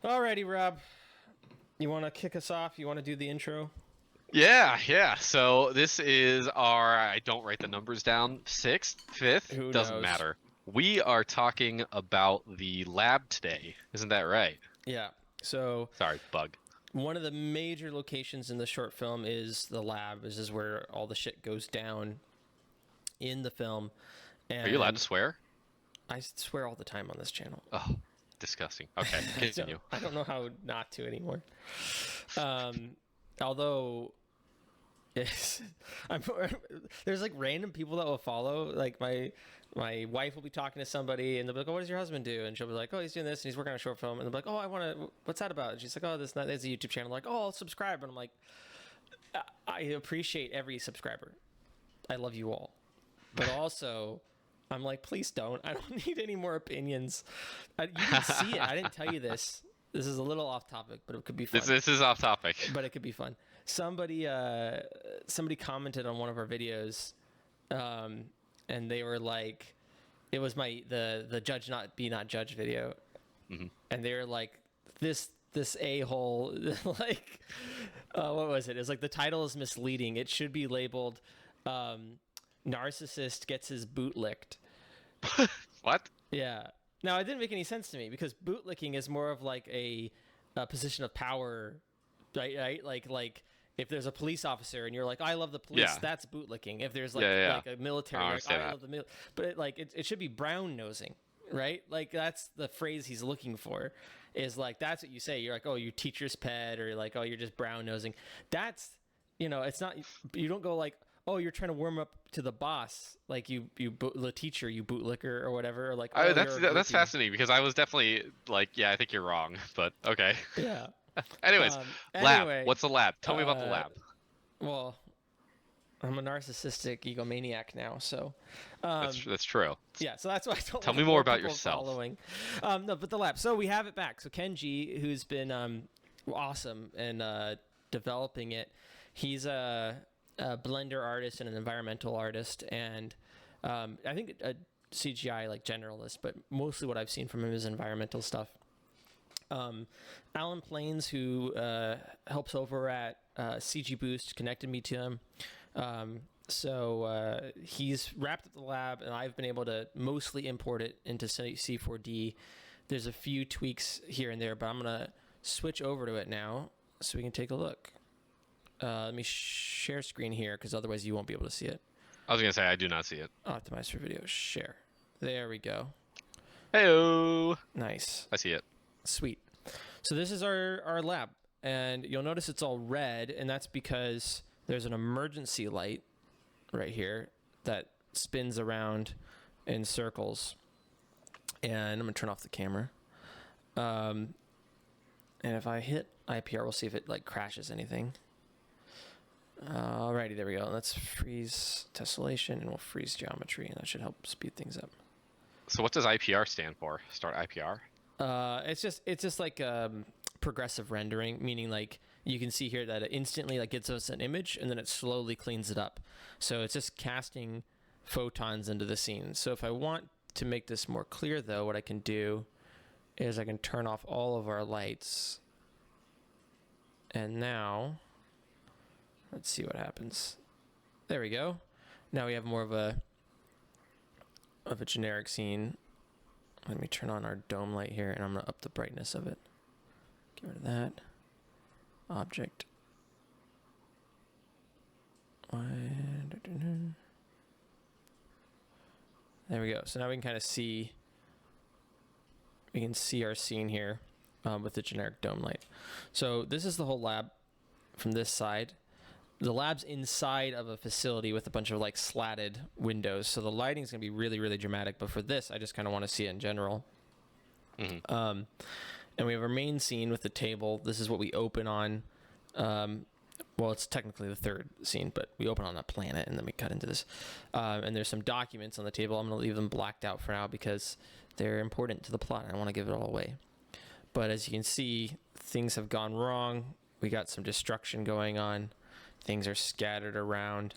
Alrighty, Rob. You want to kick us off? You want to do the intro? Yeah. So this is our, I don't write the numbers down, sixth, fifth, Who doesn't knows? matter. We are talking about the lab today. Isn't that right? Yeah. So Sorry, bug. one of the major locations in the short film is the lab. This is where all the shit goes down in the film, Are you allowed to and swear? I swear all the time on this channel. Oh, disgusting. Okay, I don't. continue. I don't know how not to anymore. Um, although Yes, I'm, there's like random people that will follow. Like my wife will be talking to somebody, and they'll be like, "Oh, what does your husband do?" And she'll be like, "Oh, he's doing this, and he's working on a short film." And they'll be like, "Oh, I want to. What's that about?" And she's like, "Oh, there's a YouTube channel." Like, "Oh, I'll subscribe." And I'm like, I appreciate every subscriber. I love you all, but also, I'm like, please don't. I don't need any more opinions. You didn't see it. I didn't tell you this. This is a little off topic, but it could be This fun. this is off topic. But it could be fun. Somebody commented on one of our videos, um, and they were like, it was the judge not be not judge video, hmm and they were like, this a hole, like, what was it? It was like the title is misleading. It should be labeled, um, narcissist gets his boot licked. What? Yeah. Now it didn't make any sense to me because bootlicking is more of like a position of power, right? Right? Like if there's a police officer and you're like, I love the police, Yeah. that's bootlicking. If there's Yeah. like a military, I you're like, understand I that. love the mil. But it should be brown nosing, right? Like that's the phrase he's looking for. Is like that's what you say. You're like, oh, you teacher's pet, or like, oh, you're just brown nosing. That's it's not. You don't go like, oh, you're trying to warm up to the boss, like the teacher, you bootlicker or whatever, or like, I, oh, that's you're a that's groupie. fascinating because I was definitely like, yeah, I think you're wrong, but okay. Yeah. Anyways, lab. Anyway, What's the lab? Tell me about the uh, lab. well, I'm a narcissistic egomaniac now, so That's true. yeah, so that's why I don't Tell me want more more about people yourself. following. No, but the lab. So we have it back. So Kenji, who's been awesome and developing it, he's a blender artist and an environmental artist, and I think a CGI like generalist, but mostly what I've seen from him is environmental stuff. Um, Alan Plains, who helps over at CG Boost, connected me to him. So he's wrapped up the lab, and I've been able to mostly import it into C4D. There's a few tweaks here and there, but I'm going to switch over to it now so we can take a look. Let me share screen here because otherwise you won't be able to see it. I was gonna say I do not see it. Optimize for video. Share. There we go. Heyo. Nice. I see it. Sweet. So this is our lab, and you'll notice it's all red, and that's because there's an emergency light right here that spins around in circles. And I'm gonna turn off the camera. And if I hit IPR, we'll see if it like crashes anything. Alrighty, there we go. Let's freeze tessellation, and we'll freeze geometry, and that should help speed things up. So what does IPR stand for? Start IPR? It's just like progressive rendering, meaning like you can see here that it instantly like gives us an image and then it slowly cleans it up. So it's just casting photons into the scene. So if I want to make this more clear, though, what I can do is I can turn off all of our lights, and now let's see what happens. There we go. Now we have more of a generic scene. Let me turn on our dome light here, and I'm going to up the brightness of it. Get rid of that. Object. There we go. So now we can kind of see, we can see our scene here with the generic dome light. So this is the whole lab from this side. The lab's inside of a facility with a bunch of like slatted windows. So the lighting's going to be really, really dramatic. But for this, I just kind of want to see it in general. Mm-hmm. And we have our main scene with the table. This is what we open on. Well, it's technically the third scene, but we open on a planet and then we cut into this. And there's some documents on the table. I'm going to leave them blacked out for now because they're important to the plot. I don't want to give it all away. But as you can see, things have gone wrong. We got some destruction going on. Things are scattered around.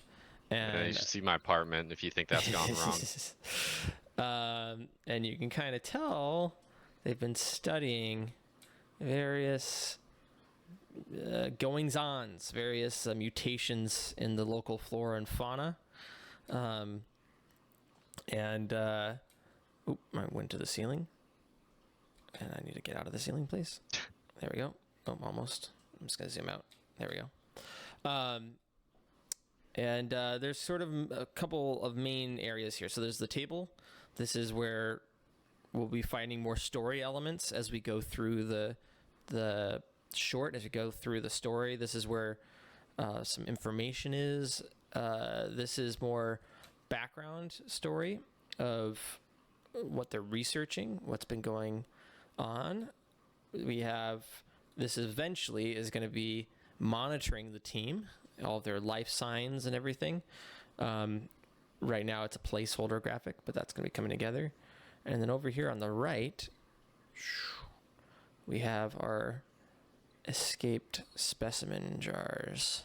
You And should see my apartment if you think that's gone wrong. and you can kind of tell they've been studying various goings-ons, various mutations in the local flora and fauna. Oop, I went to the ceiling. And I need to get out of the ceiling, please. There we go. Oh, almost. I'm just going to zoom out. There we go. There's sort of a couple of main areas here. So there's the table. This is where we'll be finding more story elements as we go through the short, as we go through the story. This is where some information is. This is more background story of what they're researching, what's been going on. We have this eventually is going to be monitoring the team, all their life signs and everything. Right now it's a placeholder graphic, but that's going to be coming together. And then over here on the right, we have our escaped specimen jars.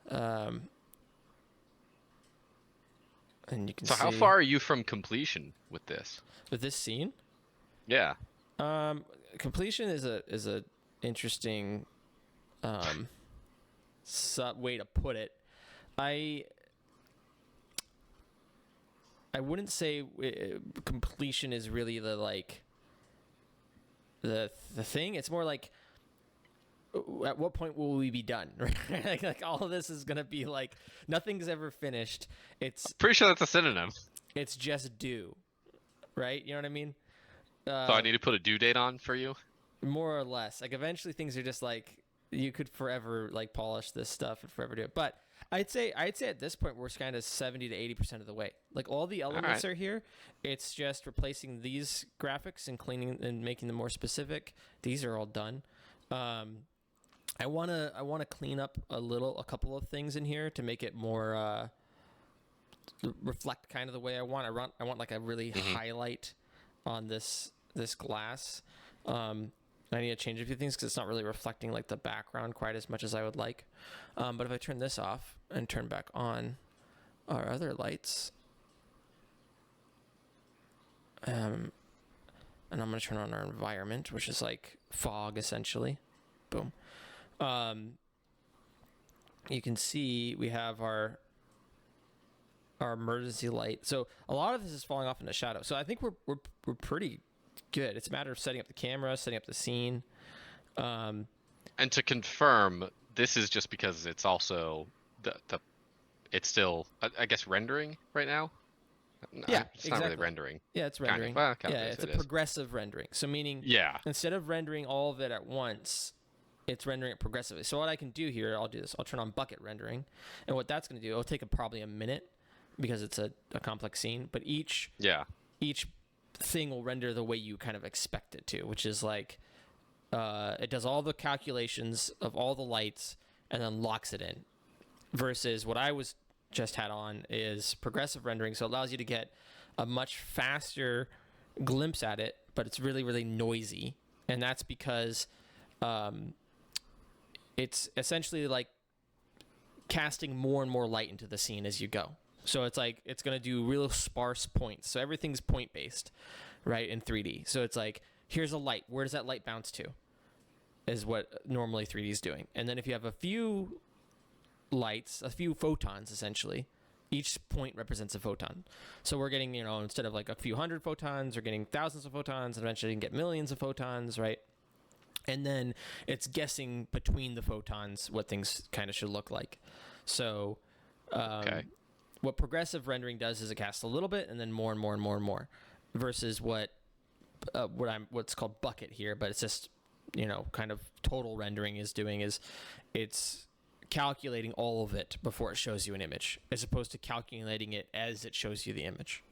And you can So see how far are you from completion with this? with this scene. Yeah. Completion is a interesting way to put it. I wouldn't say completion is really the thing. It's more like, at what point will we be done? Right? like all of this is gonna be like nothing's ever finished. It's Pretty sure that's a synonym. it's just due, right? You know what I mean? So I need to put a due date on for you? More or less. Like eventually things are just like you could forever like polish this stuff and forever do it. But I'd say at this point we're kind of 70 to 80% of the way. Like all the elements are here. It's just replacing these graphics and cleaning and making them more specific. These are all done. I wanna clean up a couple of things in here to make it more reflect kind of the way I want. I want like a really highlight on this glass. I need to change a few things because it's not really reflecting like the background quite as much as I would like. But if I turn this off and turn back on our other lights, and I'm going to turn on our environment, which is like fog essentially. Boom. You can see we have our emergency light. So a lot of this is falling off into shadow. So I think we're pretty good. It's a matter of setting up the camera, setting up the scene. And to confirm, this is just because it's also it's still I guess rendering right now. Yeah, it's not really rendering. Yeah, it's rendering. Kind of it's a progressive rendering. So meaning, instead of rendering all of it at once, it's rendering it progressively. So what I can do here, I'll do this. I'll turn on bucket rendering, and what that's going to do, it'll take probably a minute because it's a complex scene. But each thing will render the way you kind of expect it to, which is like it does all the calculations of all the lights and then locks it in. Versus what I was just had on is progressive rendering, so it allows you to get a much faster glimpse at it, but it's really, really noisy. And that's because it's essentially like casting more and more light into the scene as you go. So it's like it's going to do real sparse points. So everything's point based, right, in 3D. So it's like, here's a light. Where does that light bounce to? Is what normally 3D is doing. And then if you have a few lights, a few photons essentially, each point represents a photon. So we're getting, instead of like a few hundred photons, we're getting thousands of photons, and eventually you can get millions of photons, right? And then it's guessing between the photons what things kind of should look like. So what progressive rendering does is it casts a little bit and then more and more and more and more, versus what's called bucket here, but it's just, kind of total rendering is doing is it's calculating all of it before it shows you an image, as opposed to calculating it as it shows you the image.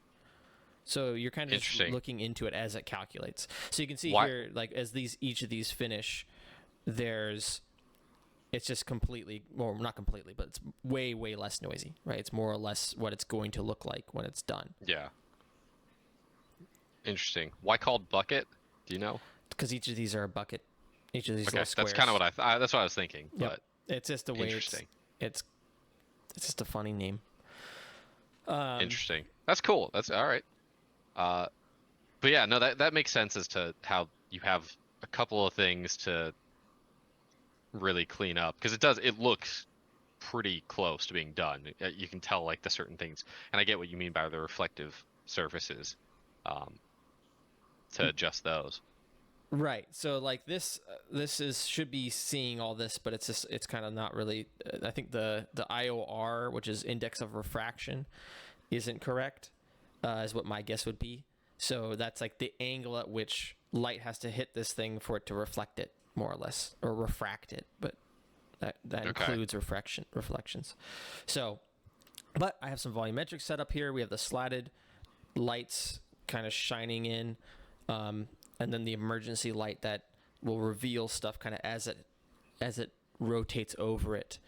So you're kind of just looking into it as it calculates. So you can see here, like as each of these finish, it's just completely, well, not completely, but it's way, way less noisy, right? It's more or less what it's going to look like when it's done. Yeah. Interesting. Why called bucket? Do you know? Because each of these are a bucket. Each of these little squares. That's kind of what that's what I was thinking. Yep. But it's just the way it's just a funny name. Interesting. That's cool. That's all right. But yeah, no, that makes sense as to how you have a couple of things to really clean up, because it looks pretty close to being done. You can tell like the certain things, and I get what you mean by the reflective surfaces, to adjust those. Right. So like this should be seeing all this, but it's kind of not really. I think the IOR, which is index of refraction, isn't correct, is what my guess would be. So that's like the angle at which light has to hit this thing for it to reflect it, more or less, or refract it. But that includes reflections. So, but I have some volumetric set up here. We have the slatted lights kind of shining in, and then the emergency light that will reveal stuff kind of as it rotates over it.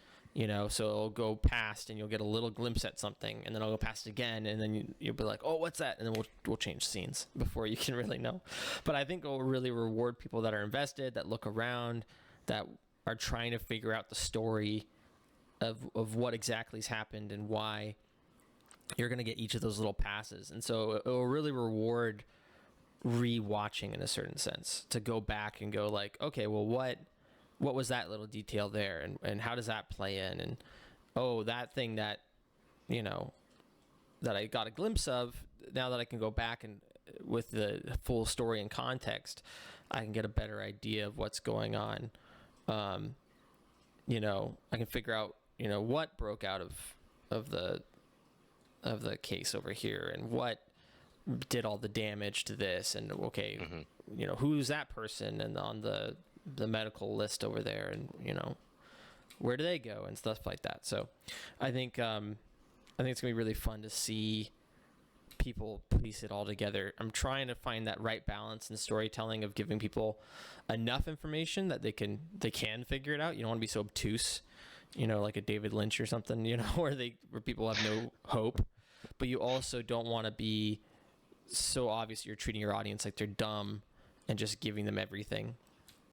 So it'll go past and you'll get a little glimpse at something, and then it'll go past again, and then you'll be like, oh, what's that? And then we'll change scenes before you can really know. But I think it'll really reward people that are invested, that look around, that are trying to figure out the story of what exactly has happened and why you're going to get each of those little passes. And so it will really reward re-watching in a certain sense, to go back and go like, okay, well, what was that little detail there, and how does that play in, and oh, that thing that that I got a glimpse of, now that I can go back and with the full story and context, I can get a better idea of what's going on. I can figure out what broke out of the case over here, and what did all the damage to this, and okay, who's that person, and on the medical list over there, and where do they go, and stuff like that. So I think it's gonna be really fun to see people piece it all together. I'm trying to find that right balance in storytelling of giving people enough information that they can figure it out. You don't want to be so obtuse, like a David Lynch or something, where people have no hope, but you also don't want to be so obvious you're treating your audience like they're dumb and just giving them everything.